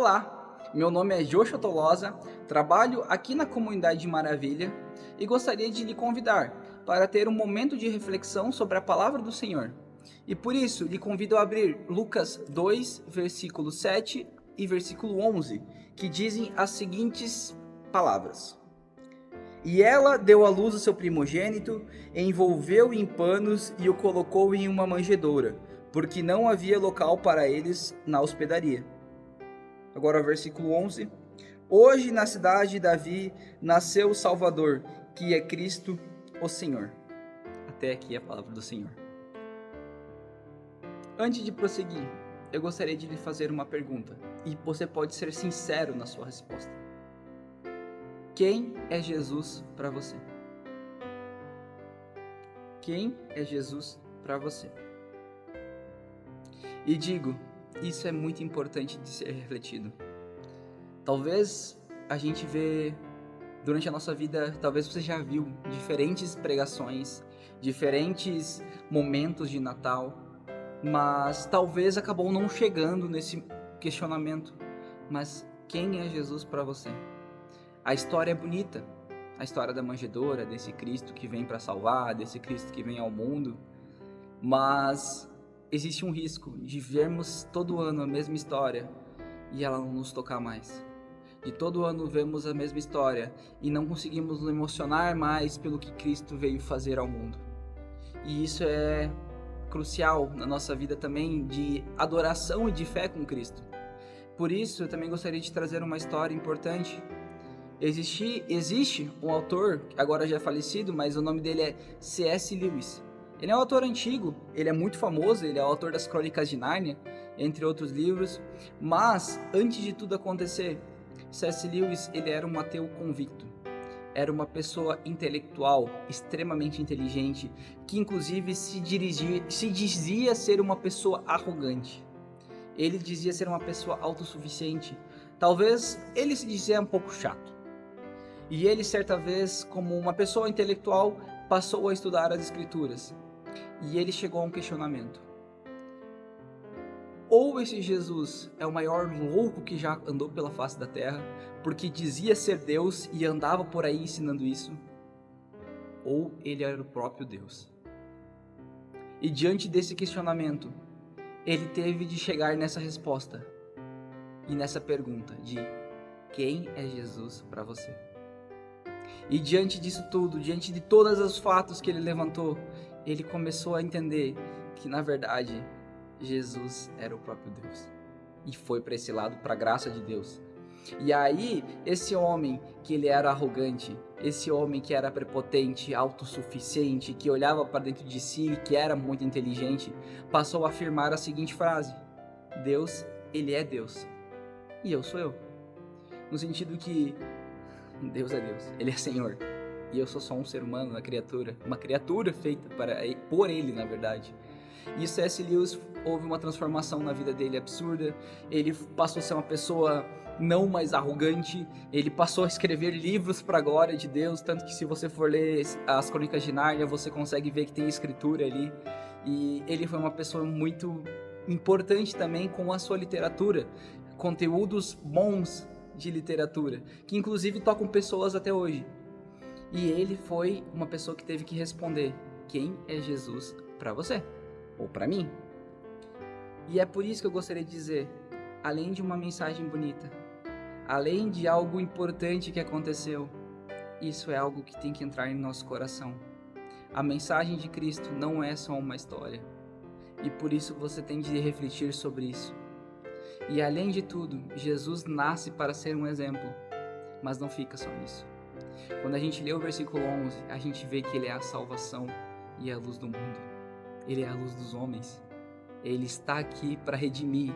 Olá, meu nome é Joshua Tolosa, trabalho aqui na Comunidade de Maravilha e gostaria de lhe convidar para ter um momento de reflexão sobre a Palavra do Senhor. E por isso, lhe convido a abrir Lucas 2, versículo 7 e versículo 11, que dizem as seguintes palavras. E ela deu à luz o seu primogênito, envolveu-o em panos e o colocou em uma manjedoura, porque não havia local para eles na hospedaria. Agora o versículo 11. Hoje na cidade de Davi nasceu o Salvador, que é Cristo o Senhor. Até aqui a palavra do Senhor. Antes de prosseguir, eu gostaria de lhe fazer uma pergunta, e você pode ser sincero na sua resposta. Quem é Jesus para você? Quem é Jesus para você? E digo, isso é muito importante de ser refletido. Talvez a gente vê durante a nossa vida, talvez você já viu diferentes pregações, diferentes momentos de Natal, mas talvez acabou não chegando nesse questionamento. Mas quem é Jesus para você? A história é bonita, a história da manjedoura, desse Cristo que vem para salvar, desse Cristo que vem ao mundo, mas existe um risco de vermos todo ano a mesma história e ela não nos tocar mais. De todo ano vemos a mesma história e não conseguimos nos emocionar mais pelo que Cristo veio fazer ao mundo. E isso é crucial na nossa vida também de adoração e de fé com Cristo. Por isso eu também gostaria de trazer uma história importante. Existe um autor, agora já é falecido, mas o nome dele é C.S. Lewis. Ele é um autor antigo, ele é muito famoso, ele é o autor das Crônicas de Nárnia, entre outros livros. Mas, antes de tudo acontecer, C.S. Lewis ele era um ateu convicto. Era uma pessoa intelectual, extremamente inteligente, que inclusive se dizia ser uma pessoa arrogante. Ele dizia ser uma pessoa autossuficiente. Talvez ele se dizia um pouco chato. E ele, certa vez, como uma pessoa intelectual, passou a estudar as Escrituras. E ele chegou a um questionamento. Ou esse Jesus é o maior louco que já andou pela face da terra, porque dizia ser Deus e andava por aí ensinando isso, ou ele era o próprio Deus. E diante desse questionamento, ele teve de chegar nessa resposta e nessa pergunta de quem é Jesus para você? E diante disso tudo, diante de todos os fatos que ele levantou, ele começou a entender que, na verdade, Jesus era o próprio Deus. E foi para esse lado, para a graça de Deus. E aí, esse homem que ele era arrogante, esse homem que era prepotente, autossuficiente, que olhava para dentro de si, que era muito inteligente, passou a afirmar a seguinte frase: Deus, ele é Deus. E eu sou eu. No sentido que Deus é Deus, ele é Senhor. E eu sou só um ser humano, uma criatura feita por ele, na verdade. E C.S. Lewis houve uma transformação na vida dele absurda. Ele passou a ser uma pessoa não mais arrogante. Ele passou a escrever livros para a glória de Deus. Tanto que se você for ler as Crônicas de Nárnia, você consegue ver que tem escritura ali. E ele foi uma pessoa muito importante também com a sua literatura. Conteúdos bons de literatura, que inclusive tocam pessoas até hoje. E ele foi uma pessoa que teve que responder: quem é Jesus para você? Ou para mim? E é por isso que eu gostaria de dizer, além de uma mensagem bonita, além de algo importante que aconteceu, isso é algo que tem que entrar em nosso coração. A mensagem de Cristo não é só uma história, e por isso você tem de refletir sobre isso. E além de tudo, Jesus nasce para ser um exemplo, mas não fica só nisso. Quando a gente lê o versículo 11, a gente vê que ele é a salvação e a luz do mundo. Ele é a luz dos homens. Ele está aqui para redimir.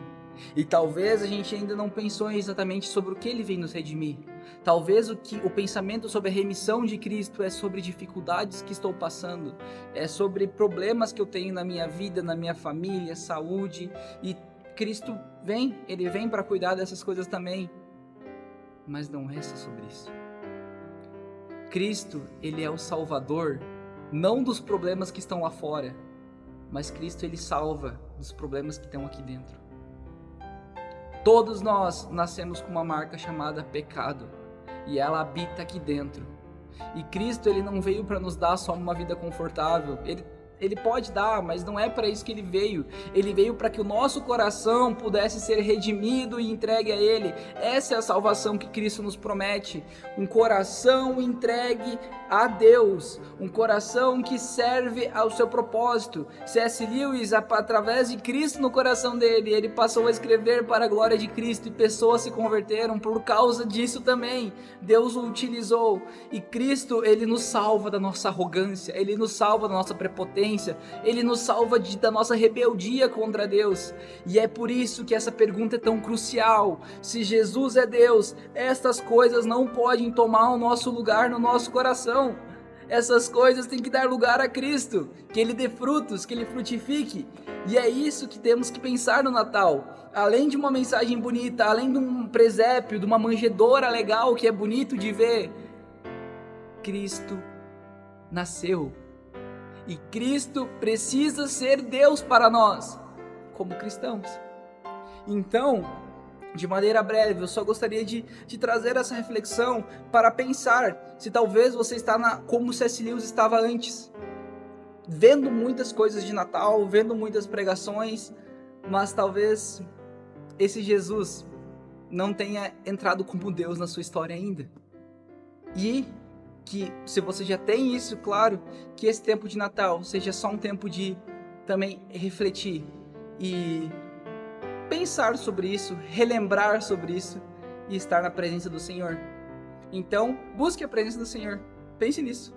E talvez a gente ainda não pensou exatamente sobre o que ele vem nos redimir. Talvez o pensamento sobre a remissão de Cristo é sobre dificuldades que estou passando, é sobre problemas que eu tenho na minha vida, na minha família, saúde, e Cristo vem, ele vem para cuidar dessas coisas também. Mas não é só sobre isso. Cristo, ele é o Salvador, não dos problemas que estão lá fora, mas Cristo, ele salva dos problemas que estão aqui dentro. Todos nós nascemos com uma marca chamada pecado, e ela habita aqui dentro. E Cristo, ele não veio para nos dar só uma vida confortável. Ele pode dar, mas não é para isso que ele veio. Ele veio para que o nosso coração pudesse ser redimido e entregue a ele. Essa é a salvação que Cristo nos promete. Um coração entregue a Deus. Um coração que serve ao seu propósito. C.S. Lewis, através de Cristo no coração dele, ele passou a escrever para a glória de Cristo e pessoas se converteram por causa disso também. Deus o utilizou. E Cristo, ele nos salva da nossa arrogância. Ele nos salva da nossa prepotência. Ele nos salva da nossa rebeldia contra Deus. E é por isso que essa pergunta é tão crucial. Se Jesus é Deus, estas coisas não podem tomar o nosso lugar no nosso coração. Essas coisas têm que dar lugar a Cristo, que Ele dê frutos, que Ele frutifique. E é isso que temos que pensar no Natal. Além de uma mensagem bonita, além de um presépio, de uma manjedoura legal que é bonito de ver, Cristo nasceu. E Cristo precisa ser Deus para nós, como cristãos. Então, de maneira breve, eu só gostaria de trazer essa reflexão para pensar se talvez você está como C.S. Lewis estava antes, vendo muitas coisas de Natal, vendo muitas pregações, mas talvez esse Jesus não tenha entrado como Deus na sua história ainda. E que, se você já tem isso claro, que esse tempo de Natal seja só um tempo de também refletir e pensar sobre isso, relembrar sobre isso e estar na presença do Senhor. Então, busque a presença do Senhor. Pense nisso.